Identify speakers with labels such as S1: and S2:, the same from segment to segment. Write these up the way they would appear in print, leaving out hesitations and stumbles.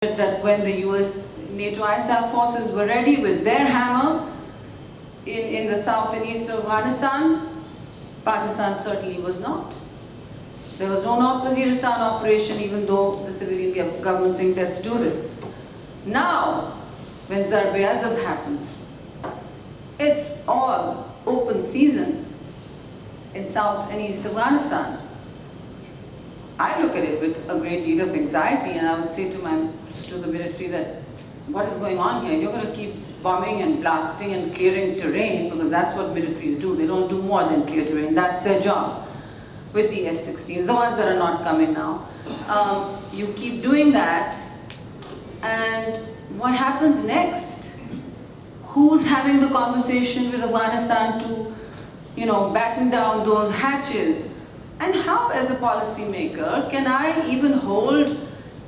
S1: that when the US NATO ISAF forces were ready with their hammer in the south and east of Afghanistan, Pakistan certainly was not. There was no North Waziristan operation, even though the civilian government saying let's do this. Now, when Zarb-e-Azab happens, it's all open season in south and east Afghanistan. I look at it with a great deal of anxiety, and I would say to the military that what is going on here? You're going to keep bombing and blasting and clearing terrain, because that's what militaries do. They don't do more than clear terrain. That's their job with the F-16s, the ones that are not coming now. You keep doing that, and what happens next? Who's having the conversation with Afghanistan to, batten down those hatches? And how, as a policymaker, can I even hold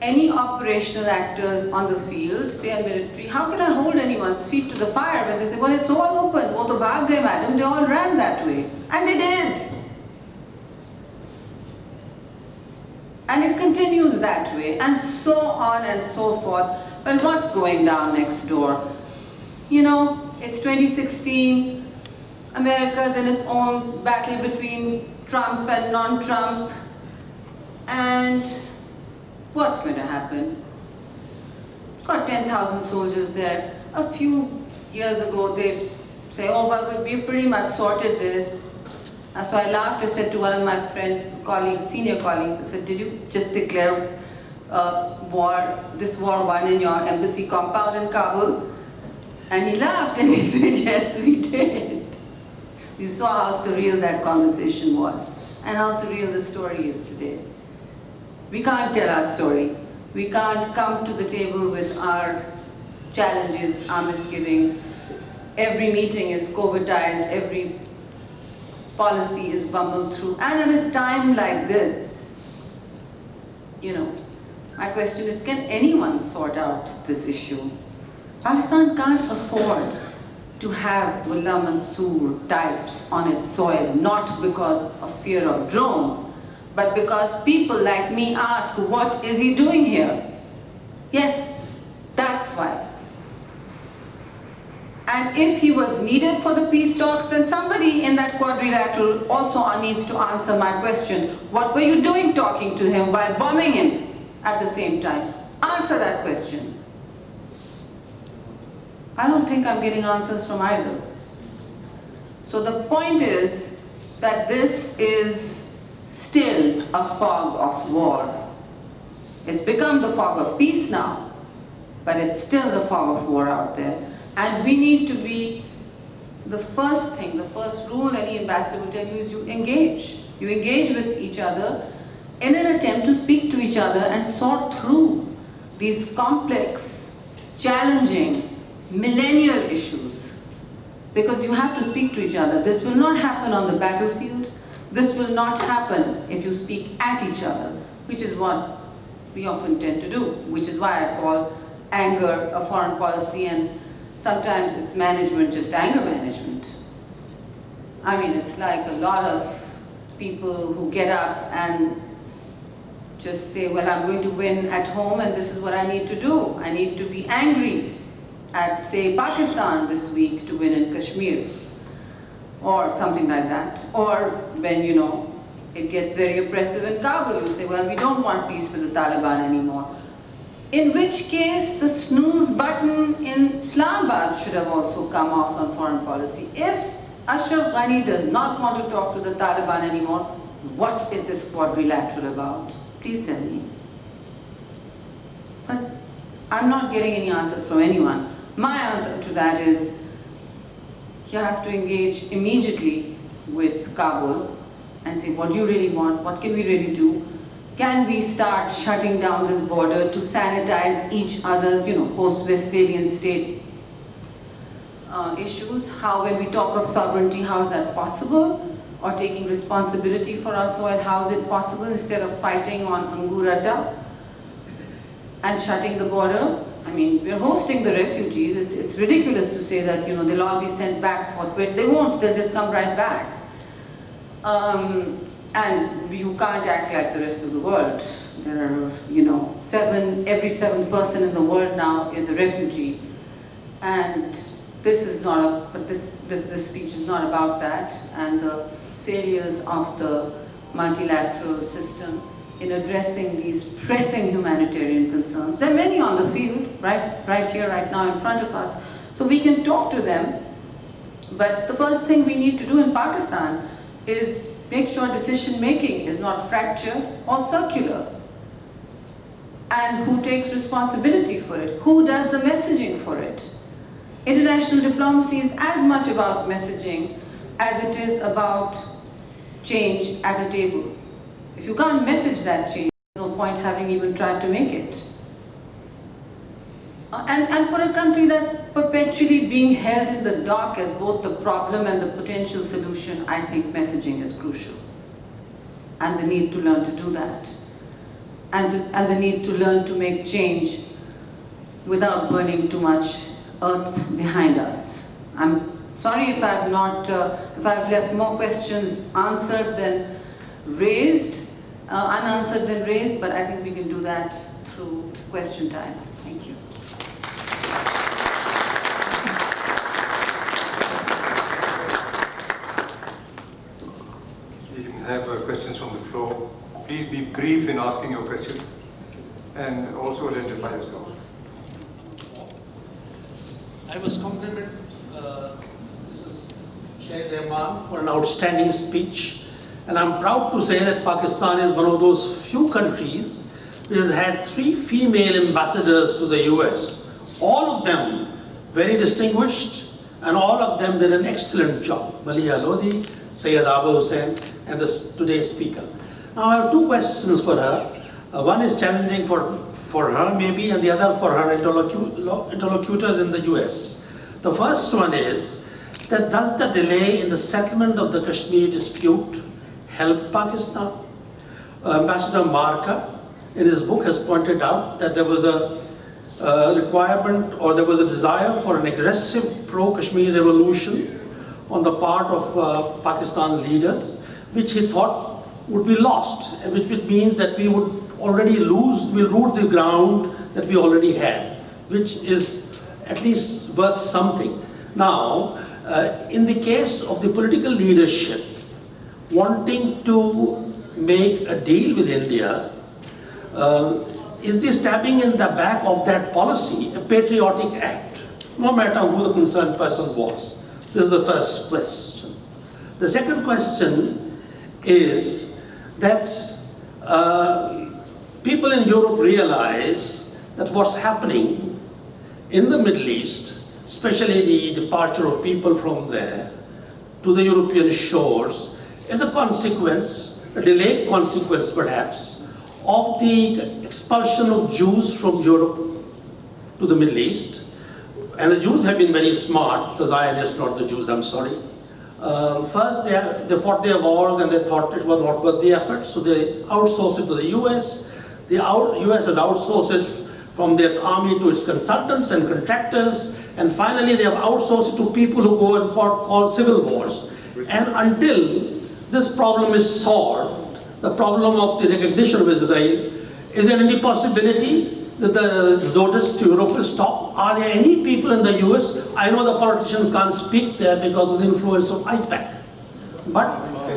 S1: any operational actors on the field, say a military, how can I hold anyone's feet to the fire when they say, well, it's all open, wo to bhaag gaye, madam, they all ran that way. And they did. And it continues that way, and so on and so forth. Well, what's going down next door? It's 2016, America's in its own battle between Trump and non-Trump, and what's going to happen? Got 10,000 soldiers there. A few years ago they say, oh well, we've pretty much sorted this. And so I laughed. I said to one of my friends, colleagues, senior colleagues, I said, did you just declare this war won in your embassy compound in Kabul? And he laughed and he said, yes, we did. You saw how surreal that conversation was, and how surreal the story is today. We can't tell our story. We can't come to the table with our challenges, our misgivings. Every meeting is COVIDized, every policy is bumbled through. And at a time like this, my question is, can anyone sort out this issue? Pakistan can't afford to have Mullah Mansoor types on its soil, not because of fear of drones, but because people like me ask, what is he doing here? Yes, that's why. And if he was needed for the peace talks, then somebody in that quadrilateral also needs to answer my question. What were you doing talking to him while bombing him at the same time? Answer that question. I don't think I'm getting answers from either. So the point is that this is still a fog of war. It's become the fog of peace now, but it's still the fog of war out there. And we need to be, the first rule any ambassador will tell you is you engage. You engage with each other in an attempt to speak to each other and sort through these complex, challenging, millennial issues, because you have to speak to each other. This will not happen on the battlefield. This will not happen if you speak at each other, which is what we often tend to do, which is why I call anger a foreign policy, and sometimes it's management, just anger management. I mean, it's like a lot of people who get up and just say, well, I'm going to win at home and this is what I need to do. I need to be angry at, say, Pakistan this week to win in Kashmir, or something like that. Or when, it gets very oppressive in Kabul, you say, well, we don't want peace with the Taliban anymore. In which case, the snooze button in Islamabad should have also come off on foreign policy. If Ashraf Ghani does not want to talk to the Taliban anymore, what is this quadrilateral about? Please tell me. But I'm not getting any answers from anyone. My answer to that is, you have to engage immediately with Kabul and say, what do you really want? What can we really do? Can we start shutting down this border to sanitize each other's, post-Westphalian state issues? How, when we talk of sovereignty, how is that possible? Or taking responsibility for our soil, how is it possible, instead of fighting on Angurata and shutting the border? I mean, we're hosting the refugees. It's ridiculous to say that, they'll all be sent back forthwith. They won't, they'll just come right back. And you can't act like the rest of the world. There are, every seventh person in the world now is a refugee. And this is not this speech is not about that, and the failures of the multilateral system in addressing these pressing humanitarian concerns. There are many on the field, right here, right now in front of us. So we can talk to them, but the first thing we need to do in Pakistan is make sure decision making is not fractured or circular. And who takes responsibility for it? Who does the messaging for it? International diplomacy is as much about messaging as it is about change at a table. If you can't message that change, there's no point having even tried to make it. And for a country that's perpetually being held in the dark as both the problem and the potential solution, I think messaging is crucial. And the need to learn to do that. And the need to learn to make change without burning too much earth behind us. I'm sorry if I've left more questions answered than raised, unanswered than raised, but I think we can do that through question time. Thank you.
S2: We have questions from the floor. Please be brief in asking your question and also identify yourself.
S3: I must compliment Mrs. Sheikh Rehman for an outstanding speech, and I'm proud to say that Pakistan is one of those few countries which has had 3 female ambassadors to the US. All of them very distinguished, and all of them did an excellent job. Maliha Lodi, Sayyid Abu Hussain, and today's speaker. Now I have 2 questions for her. One is challenging for her maybe, and the other for her interlocutors in the US. The first one is that does the delay in the settlement of the Kashmir dispute help Pakistan? Ambassador Marka in his book has pointed out that there was a requirement, or there was a desire for an aggressive pro-Kashmir revolution on the part of Pakistan leaders, which he thought would be lost, which means that we would already we'll root the ground that we already had, which is at least worth something. Now, in the case of the political leadership wanting to make a deal with India, is the stabbing in the back of that policy a patriotic act, no matter who the concerned person was? This is the first question. The second question is that people in Europe realize that what's happening in the Middle East, especially the departure of people from there to the European shores, is a consequence, a delayed consequence perhaps, of the expulsion of Jews from Europe to the Middle East. And the Jews have been very smart, the Zionists, not the Jews, I'm sorry. First, they fought their wars and they thought it was not worth the effort, so they outsourced it to the US. The US has outsourced it from their army to its consultants and contractors, and finally they have outsourced it to people who go and call civil wars. And until this problem is solved, the problem of the recognition of Israel, is there any possibility that the exodus to Europe will stop? Are there any people in the US? I know the politicians can't speak there because of the influence of IPAC. But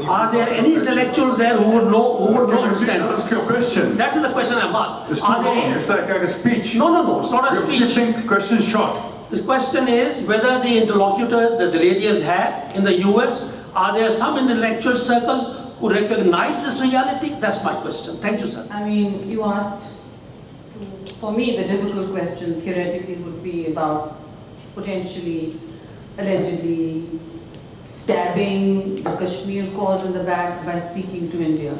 S3: are there any intellectuals there who would know, understand?
S2: Ask your question.
S3: That is the question I've asked.
S2: It's too long. It's like a speech.
S3: No, it's not a speech.
S2: You're keeping questions short.
S3: The question is whether the interlocutors that the lady has had in the US, are there some intellectual circles who recognize this reality? That's my question. Thank you, sir.
S1: I mean, you asked, for me, the difficult question theoretically would be about potentially, allegedly, stabbing the Kashmir cause in the back by speaking to India.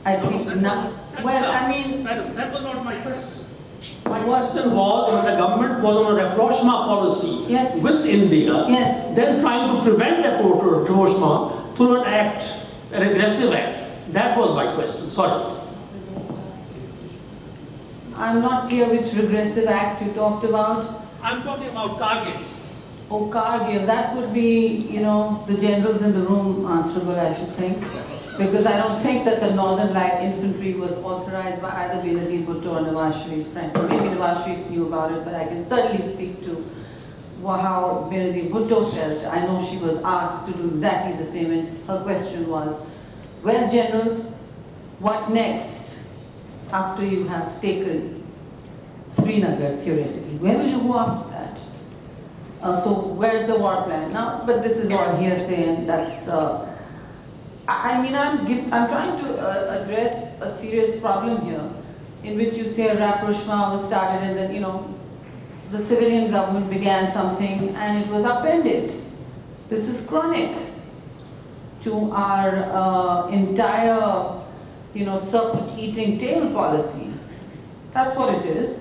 S1: I think now, well, I mean...
S3: Madam, that was not my question. My question was when the government was on a rapprochement policy with India, then trying to prevent that rapprochement through an act, an aggressive act. That was my question. Sorry.
S1: I'm not clear which regressive act you talked about.
S3: I'm talking about Kargil.
S1: Oh, Kargil. That would be, the generals in the room answerable, I should think. Because I don't think that the Northern Light Infantry was authorized by either Benazir Bhutto or Nawaz Sharif, frankly. Maybe Nawaz Sharif knew about it, but I can certainly speak to how Benazir Bhutto felt. I know she was asked to do exactly the same, and her question was, well, General, what next after you have taken Srinagar, theoretically? Where will you go after that? So where's the war plan? Now, but this is all hearsay, and that's, I mean, I'm trying to address a serious problem here, in which you say a rapprochement was started and then, you know, the civilian government began something and it was upended. This is chronic to our entire, you know, serpent-eating tail policy. That's what it is.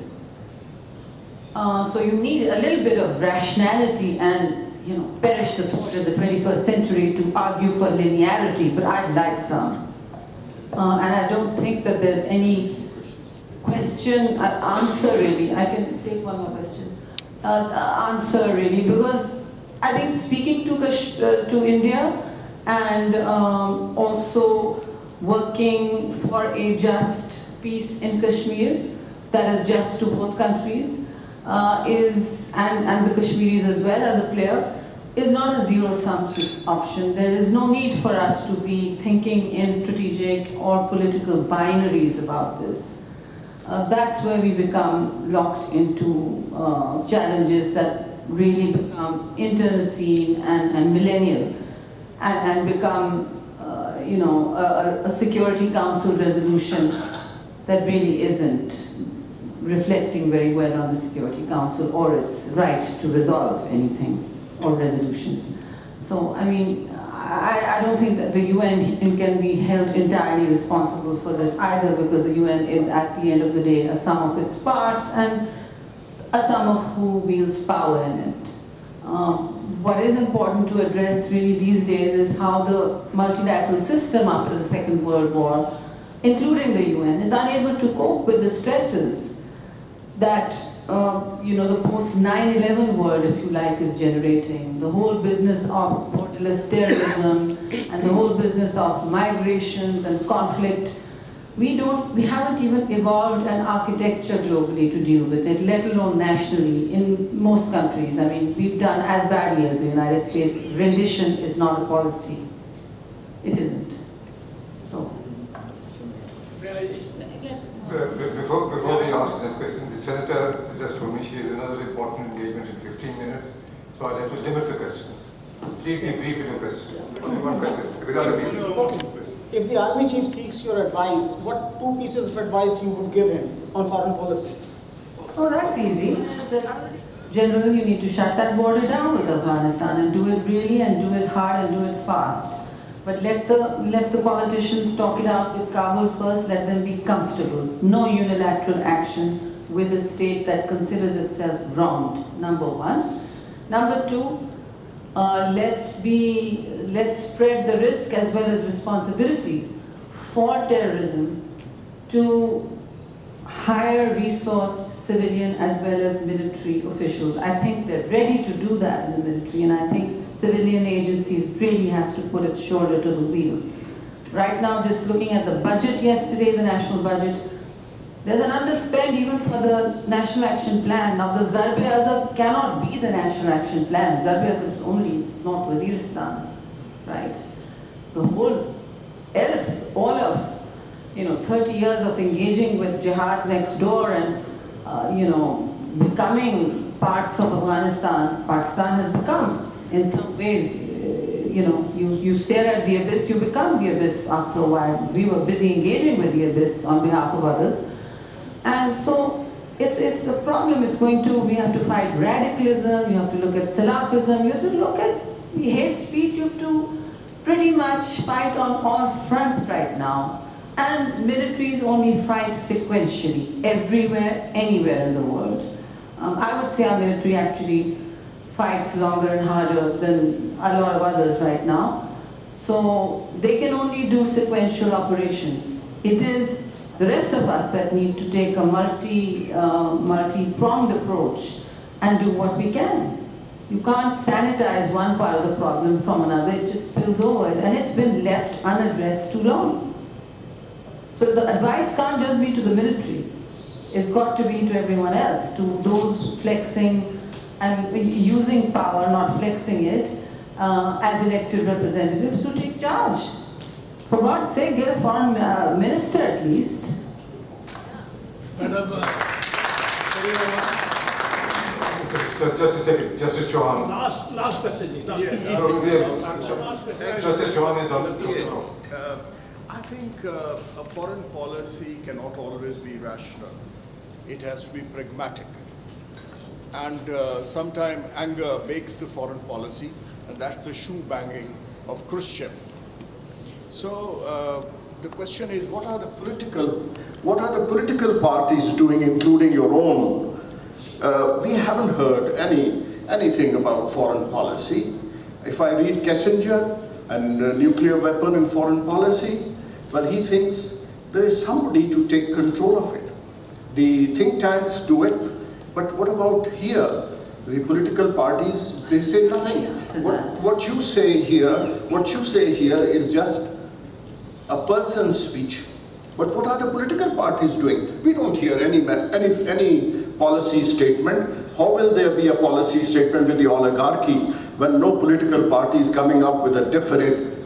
S1: So you need a little bit of rationality and, you know, perish the thought of the 21st century to argue for linearity, but I'd like some. And I don't think that there's any question, answer really. I can take one more question. Answer really, because I think speaking to India and also working for a just peace in Kashmir that is just to both countries and the Kashmiris as well as a player, is not a zero-sum option. There is no need for us to be thinking in strategic or political binaries about this. That's where we become locked into challenges that really become internecine and millennial and become, you know, a Security Council resolution that really isn't reflecting very well on the Security Council or its right to resolve anything or resolutions. So, I mean, I don't think that the UN can be held entirely responsible for this either, because the UN is at the end of the day a sum of its parts and a sum of who wields power in it. What is important to address really these days is how the multilateral system after the Second World War, including the UN, is unable to cope with the stresses that you know, the post 9/11 world, if you like, is generating. The whole business of borderless terrorism and the whole business of migrations and conflict. We haven't even evolved an architecture globally to deal with it, let alone nationally in most countries. I mean, we've done as badly as the United States. Rendition is not a policy. It isn't. So.
S2: Before we ask this question, the Senator just told me she has another important engagement in 15 minutes, so I'll have to limit the questions. Please be brief in your question. Only one question. Because other people.
S4: If the army chief seeks your advice, what 2 pieces of advice you would give him on foreign policy?
S1: Oh, that's easy. General, you need to shut that border down with Afghanistan and do it really and do it hard and do it fast. But let the politicians talk it out with Kabul first, let them be comfortable. No unilateral action with a state that considers itself wronged, number one. Number two, let's spread the risk as well as responsibility for terrorism to higher resourced civilian as well as military officials. I think they're ready to do that in the military, and I think civilian agencies really has to put its shoulder to the wheel. Right now, just looking at the budget yesterday, the national budget, there's an underspend even for the National Action Plan. Now the Zarb-e-Azab cannot be the National Action Plan. Zarb-e-Azab is only North Waziristan, right? The whole else, all of, 30 years of engaging with jihad next door and, becoming parts of Afghanistan, Pakistan has become, in some ways, you stare at the abyss, you become the abyss after a while. We were busy engaging with the abyss on behalf of others. And so it's a problem. We have to fight radicalism, you have to look at Salafism, you have to look at hate speech, you have to pretty much fight on all fronts right now. And militaries only fight sequentially, everywhere, anywhere in the world. I would say our military actually fights longer and harder than a lot of others right now. So they can only do sequential operations. It is the rest of us that need to take a multi-pronged approach and do what we can. You can't sanitize one part of the problem from another, it just spills over, and it's been left unaddressed too long. So the advice can't just be to the military, it's got to be to everyone else, to those flexing and using power, not flexing it, as elected representatives to take charge. For God's sake, get a foreign minister at least.
S3: Madam,
S2: Just a second, Justice Chauhan.
S3: last question.
S5: Yes,
S2: Justice Chauhan is on the
S5: yes. I think a foreign policy cannot always be rational. It has to be pragmatic. And sometimes anger makes the foreign policy, and that's the shoe banging of Khrushchev. So the question is, what are the political parties doing, including your own? We haven't heard anything about foreign policy. If I read Kissinger and nuclear weapon in foreign policy, well, he thinks there is somebody to take control of it. The think tanks do it, but what about here? The political parties, they say nothing. What you say here is just a person's speech. But what are the political parties doing? We don't hear any policy statement. How will there be a policy statement with the oligarchy when no political party is coming up with a definite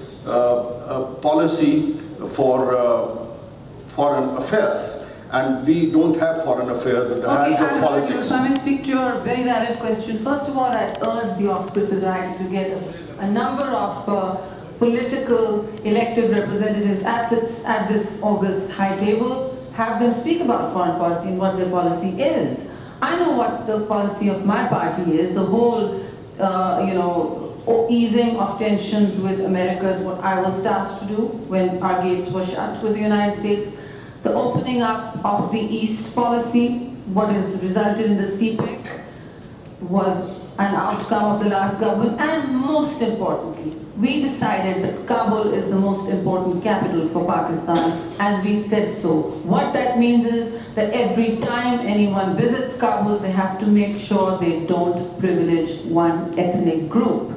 S5: policy for foreign affairs? And we don't have foreign affairs in the hands of politics.
S1: So I may speak to your very valid question. First of all, I urge the Oxbridge Society to get a number of political elected representatives at this August high table, have them speak about foreign policy and what their policy is. I know what the policy of my party is. The whole, easing of tensions with America is what I was tasked to do when our gates were shut with the United States. The opening up of the East policy, what has resulted in the CPEC, was an outcome of the last government, and most importantly, we decided that Kabul is the most important capital for Pakistan, and we said so. What that means is that every time anyone visits Kabul, they have to make sure they don't privilege one ethnic group.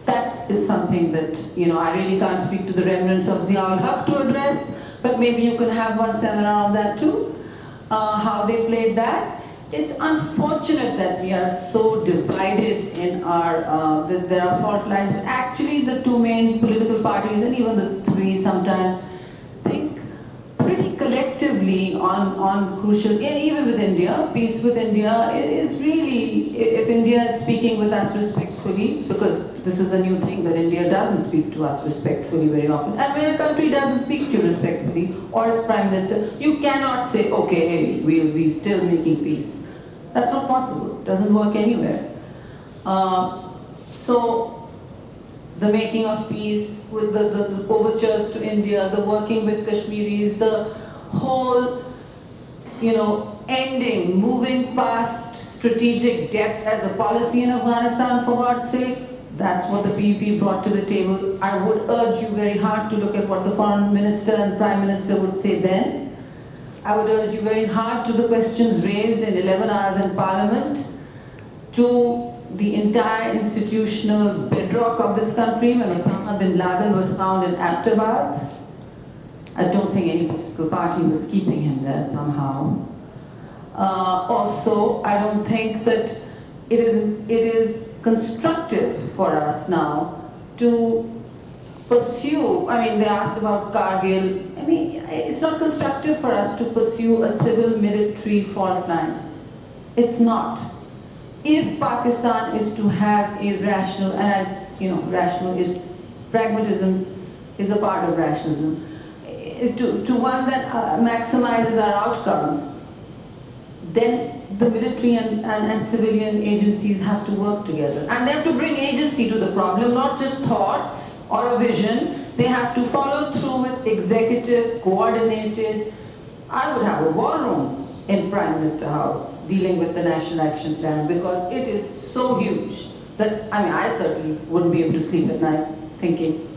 S1: That is something that, I really can't speak to the remnants of Ziaul Haq to address, but maybe you can have one seminar on that too, how they played that. It's unfortunate that we are so divided in our, that there are fault lines, but actually the two main political parties, and even the three sometimes, think pretty collectively on crucial, even with India. Peace with India is really, if India is speaking with us respectfully, because this is a new thing that India doesn't speak to us respectfully very often. And when a country doesn't speak to you respectfully, or its prime minister, you cannot say, okay, we'll be still making peace. That's not possible. It doesn't work anywhere. So the making of peace, with the overtures to India, the working with Kashmiris, the whole, ending, moving past strategic depth as a policy in Afghanistan, for God's sake, that's what the PEP brought to the table. I would urge you very hard to look at what the foreign minister and prime minister would say then. I would urge you very hard to the questions raised in 11 hours in Parliament, to the entire institutional bedrock of this country when Osama bin Laden was found in Abbottabad. I don't think any political party was keeping him there somehow. Also, I don't think that it is constructive for us now to pursue, they asked about Kargil. It's not constructive for us to pursue a civil-military fault line. It's not. If Pakistan is to have a rational, rational is, pragmatism is a part of rationalism, to one that maximizes our outcomes, then the military and civilian agencies have to work together. And they have to bring agency to the problem, not just thoughts or a vision. They have to follow through with executive, coordinated. I would have a war room in Prime Minister House dealing with the National Action Plan, because it is so huge that, I certainly wouldn't be able to sleep at night thinking,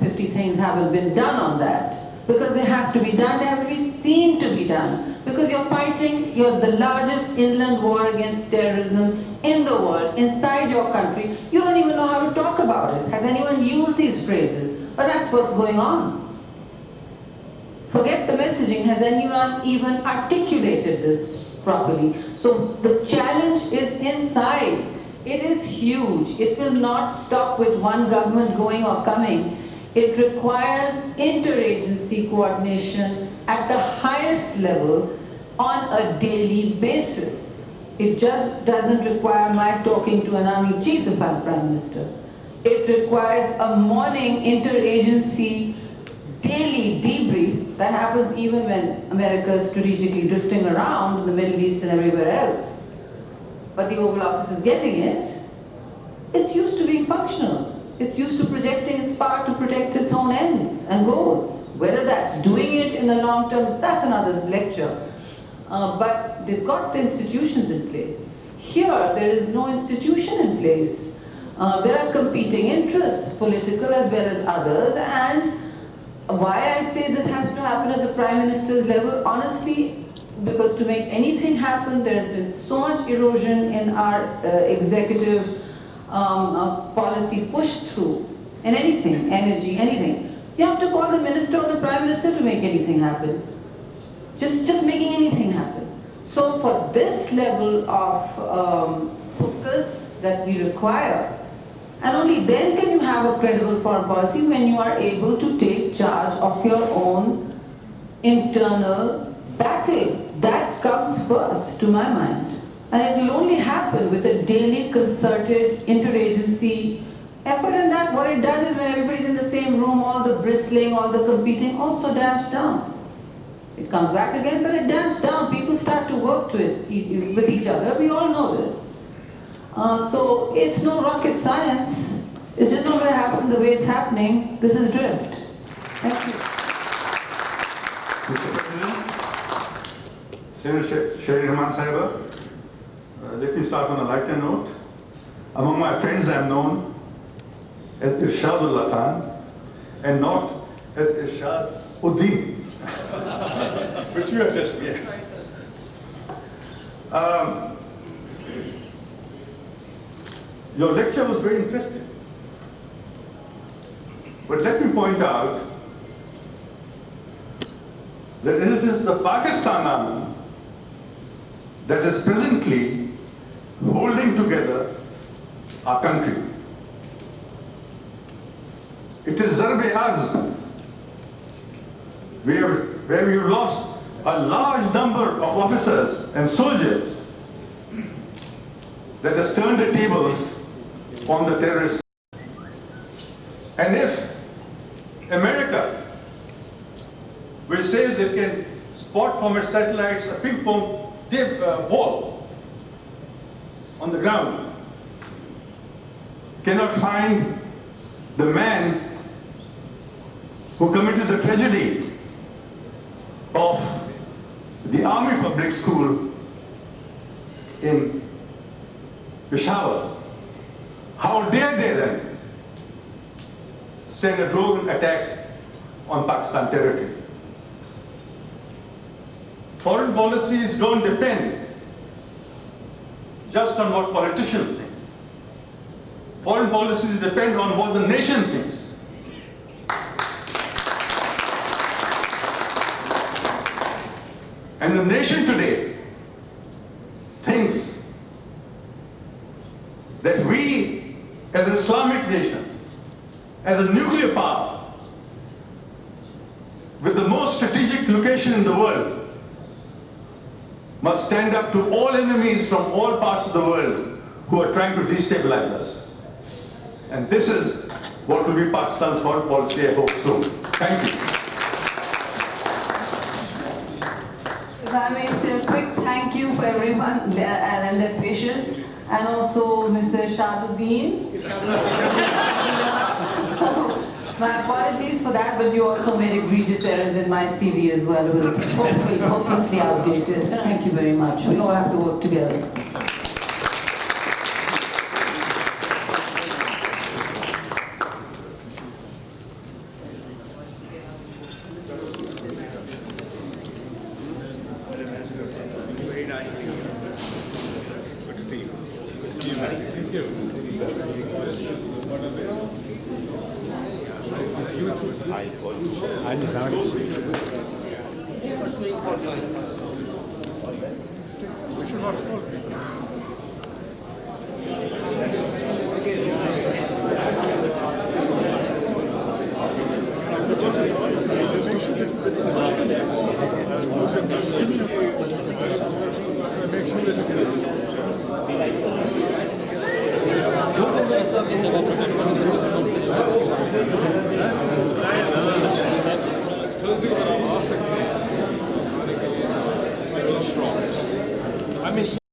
S1: 50 things haven't been done on that. Because they have to be done, they have to be seen to be done. Because you're fighting, the largest inland war against terrorism in the world, inside your country, you don't even know how to talk about it. Has anyone used these phrases? But that's what's going on. Forget the messaging. Has anyone even articulated this properly? So the challenge is inside. It is huge. It will not stop with one government going or coming. It requires interagency coordination at the highest level on a daily basis. It just doesn't require my talking to an army chief if I'm Prime Minister. It requires a morning interagency daily debrief that happens even when America is strategically drifting around in the Middle East and everywhere else. But the Oval Office is getting it. It's used to being functional. It's used to projecting its power to protect its own ends and goals. Whether that's doing it in the long term, that's another lecture. But they've got the institutions in place. Here, there is no institution in place. There are competing interests, political as well as others, and why I say this has to happen at the Prime Minister's level, honestly, because to make anything happen, there has been so much erosion in our executive policy push through in anything, energy, anything. You have to call the minister or the Prime Minister to make anything happen. Just making anything happen. So for this level of focus that we require, and only then can you have a credible foreign policy when you are able to take charge of your own internal battle. That comes first, to my mind. And it will only happen with a daily concerted interagency effort, and that what it does is when everybody's in the same room, all the bristling, all the competing also damps down. It comes back again, but it damps down. People start to work to it with each other. We all know this. So it's no rocket science. It's just not going to happen the way it's happening. This is drift. Thank you.
S6: Mr. President, Senator Rehman Sahiba, let me start on a lighter note. Among my friends I am known as Irshadullah Khan and not as Irshad Uddin, which you have just yes. Your lecture was very interesting. But let me point out that it is the Pakistan Army that is presently holding together our country. It is Zarb-e-Azm, where we have lost a large number of officers and soldiers that has turned the tables on the terrorists. And if America, which says it can spot from its satellites a ping pong ball on the ground, cannot find the man who committed the tragedy of the Army Public School in Peshawar, how dare they then send a drone attack on Pakistan territory? Foreign policies don't depend just on what politicians think. Foreign policies depend on what the nation thinks. And the nation today thinks that we, as an Islamic nation, as a nuclear power, with the most strategic location in the world, must stand up to all enemies from all parts of the world who are trying to destabilize us. And this is what will be Pakistan's foreign policy, I hope soon. Thank you.
S1: If I may say a quick thank you for everyone and their patience, and also Mr. Shaduddin. My apologies for that, but you also made egregious errors in my CV as well. It was hopelessly outdated. Thank you very much. We all have to work together.
S6: Very nice. Good to see you.
S2: We should not hold.